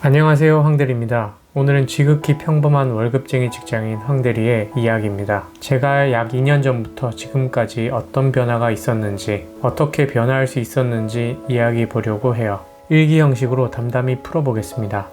안녕하세요, 황대리입니다. 오늘은 지극히 평범한 월급쟁이 직장인 황대리의 이야기입니다. 제가 약 2년 전부터 지금까지 어떤 변화가 있었는지, 어떻게 변화할 수 있었는지 이야기해 보려고 해요. 일기 형식으로 담담히 풀어보겠습니다.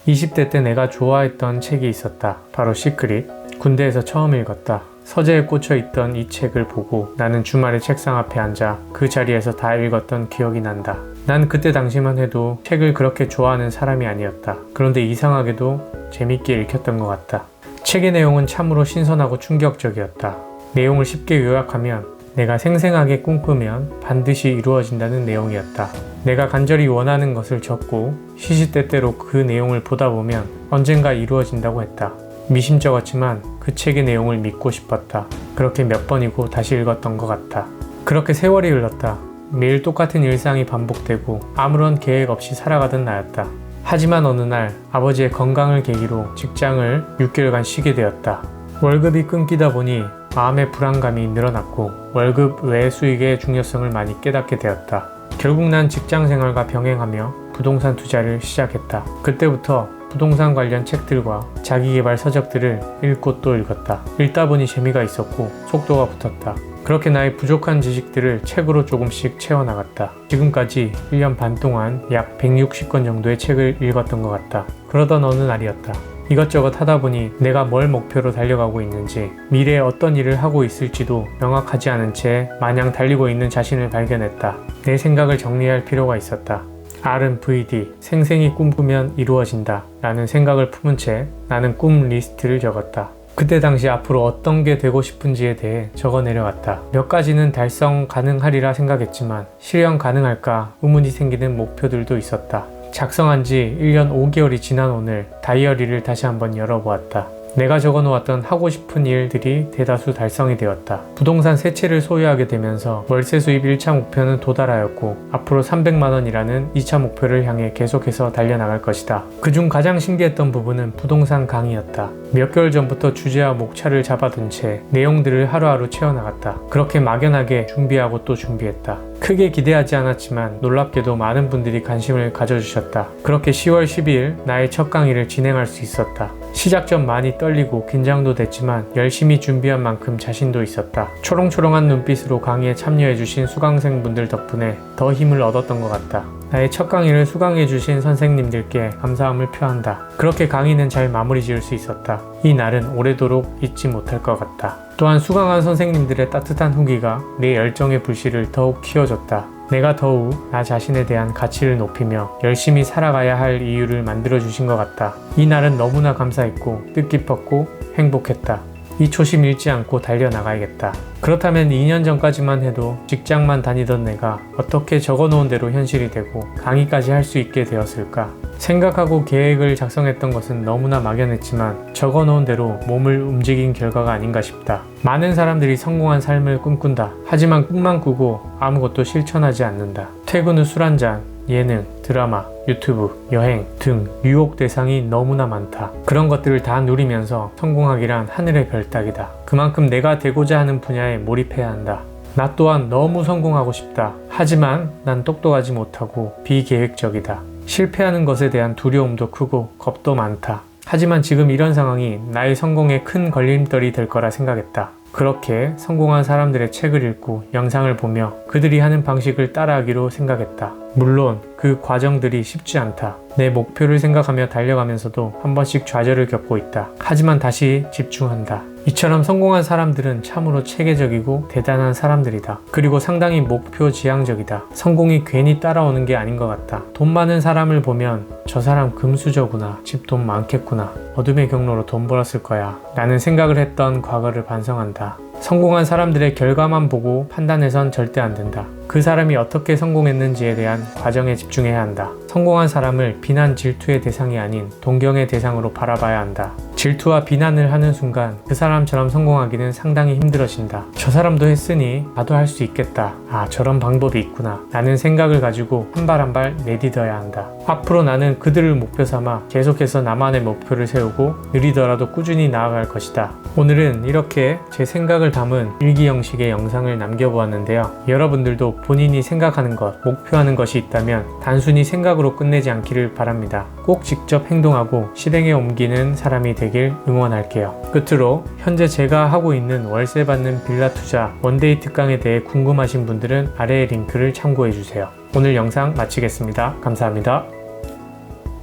20대 때 내가 좋아했던 책이 있었다. 바로 시크릿. 군대에서 처음 읽었다. 서재에 꽂혀있던 이 책을 보고 나는 주말에 책상 앞에 앉아 그 자리에서 다 읽었던 기억이 난다. 난 그때 당시만 해도 책을 그렇게 좋아하는 사람이 아니었다. 그런데 이상하게도 재밌게 읽혔던 것 같다. 책의 내용은 참으로 신선하고 충격적이었다. 내용을 쉽게 요약하면 내가 생생하게 꿈꾸면 반드시 이루어진다는 내용이었다. 내가 간절히 원하는 것을 적고 시시때때로 그 내용을 보다 보면 언젠가 이루어진다고 했다. 미심쩍었지만 그 책의 내용을 믿고 싶었다. 그렇게 몇 번이고 다시 읽었던 것 같다. 그렇게 세월이 흘렀다. 매일 똑같은 일상이 반복되고 아무런 계획 없이 살아가던 나였다. 하지만 어느 날 아버지의 건강을 계기로 직장을 6개월간 쉬게 되었다. 월급이 끊기다 보니 마음의 불안감이 늘어났고 월급 외 수익의 중요성을 많이 깨닫게 되었다. 결국 난 직장 생활과 병행하며 부동산 투자를 시작했다. 그때부터 부동산 관련 책들과 자기계발 서적들을 읽고 또 읽었다. 읽다 보니 재미가 있었고 속도가 붙었다. 그렇게 나의 부족한 지식들을 책으로 조금씩 채워나갔다. 지금까지 1년 반 동안 약 160권 정도의 책을 읽었던 것 같다. 그러던 어느 날이었다. 이것저것 하다 보니 내가 뭘 목표로 달려가고 있는지, 미래에 어떤 일을 하고 있을지도 명확하지 않은 채 마냥 달리고 있는 자신을 발견했다. 내 생각을 정리할 필요가 있었다. RMVD, 생생히 꿈꾸면 이루어진다 라는 생각을 품은 채 나는 꿈 리스트를 적었다. 그때 당시 앞으로 어떤 게 되고 싶은지에 대해 적어 내려왔다. 몇 가지는 달성 가능하리라 생각했지만 실현 가능할까 의문이 생기는 목표들도 있었다. 작성한 지 1년 5개월이 지난 오늘 다이어리를 다시 한번 열어보았다. 내가 적어놓았던 하고 싶은 일들이 대다수 달성이 되었다. 부동산 3채를 소유하게 되면서 월세 수입 1차 목표는 도달하였고 앞으로 300만원이라는 2차 목표를 향해 계속해서 달려나갈 것이다. 그중 가장 신기했던 부분은 부동산 강의였다. 몇 개월 전부터 주제와 목차를 잡아둔 채 내용들을 하루하루 채워나갔다. 그렇게 막연하게 준비하고 또 준비했다. 크게 기대하지 않았지만 놀랍게도 많은 분들이 관심을 가져주셨다. 그렇게 10월 12일 나의 첫 강의를 진행할 수 있었다. 시작 전 많이 떨리고 긴장도 됐지만 열심히 준비한 만큼 자신도 있었다. 초롱초롱한 눈빛으로 강의에 참여해주신 수강생분들 덕분에 더 힘을 얻었던 것 같다. 나의 첫 강의를 수강해주신 선생님들께 감사함을 표한다. 그렇게 강의는 잘 마무리 지을 수 있었다. 이 날은 오래도록 잊지 못할 것 같다. 또한 수강한 선생님들의 따뜻한 후기가 내 열정의 불씨를 더욱 키워줬다. 내가 더욱 나 자신에 대한 가치를 높이며 열심히 살아가야 할 이유를 만들어주신 것 같다. 이 날은 너무나 감사했고 뜻깊었고 행복했다. 이 초심 잃지 않고 달려나가야겠다. 그렇다면 2년 전까지만 해도 직장만 다니던 내가 어떻게 적어놓은 대로 현실이 되고 강의까지 할 수 있게 되었을까? 생각하고 계획을 작성했던 것은 너무나 막연했지만 적어놓은 대로 몸을 움직인 결과가 아닌가 싶다. 많은 사람들이 성공한 삶을 꿈꾼다. 하지만 꿈만 꾸고 아무것도 실천하지 않는다. 퇴근 후 술 한잔, 예능, 드라마, 유튜브, 여행 등 유혹 대상이 너무나 많다. 그런 것들을 다 누리면서 성공하기란 하늘의 별 따기다. 그만큼 내가 되고자 하는 분야에 몰입해야 한다. 나 또한 너무 성공하고 싶다. 하지만 난 똑똑하지 못하고 비계획적이다. 실패하는 것에 대한 두려움도 크고 겁도 많다. 하지만 지금 이런 상황이 나의 성공에 큰 걸림돌이 될 거라 생각했다. 그렇게 성공한 사람들의 책을 읽고 영상을 보며 그들이 하는 방식을 따라하기로 생각했다. 물론 그 과정들이 쉽지 않다. 내 목표를 생각하며 달려가면서도 한 번씩 좌절을 겪고 있다. 하지만 다시 집중한다. 이처럼 성공한 사람들은 참으로 체계적이고 대단한 사람들이다. 그리고 상당히 목표 지향적이다. 성공이 괜히 따라오는 게 아닌 것 같다. 돈 많은 사람을 보면 저 사람 금수저구나, 집 돈 많겠구나, 어둠의 경로로 돈 벌었을 거야 라는 생각을 했던 과거를 반성한다. 성공한 사람들의 결과만 보고 판단해선 절대 안 된다. 그 사람이 어떻게 성공했는지에 대한 과정에 집중해야 한다. 성공한 사람을 비난 질투의 대상이 아닌 동경의 대상으로 바라봐야 한다. 질투와 비난을 하는 순간 그 사람처럼 성공하기는 상당히 힘들어진다. 저 사람도 했으니 나도 할 수 있겠다. 아, 저런 방법이 있구나. 라는 생각을 가지고 한 발 한 발 내딛어야 한다. 앞으로 나는 그들을 목표 삼아 계속해서 나만의 목표를 세우고 느리더라도 꾸준히 나아갈 것이다. 오늘은 이렇게 제 생각을 담은 일기 형식의 영상을 남겨보았는데요. 여러분들도 본인이 생각하는 것, 목표하는 것이 있다면 단순히 생각으로 끝내지 않기를 바랍니다. 꼭 직접 행동하고 실행에 옮기는 사람이 되길 응원할게요. 끝으로 현재 제가 하고 있는 월세 받는 빌라 투자 원데이 특강에 대해 궁금하신 분들은 아래의 링크를 참고해주세요. 오늘 영상 마치겠습니다. 감사합니다.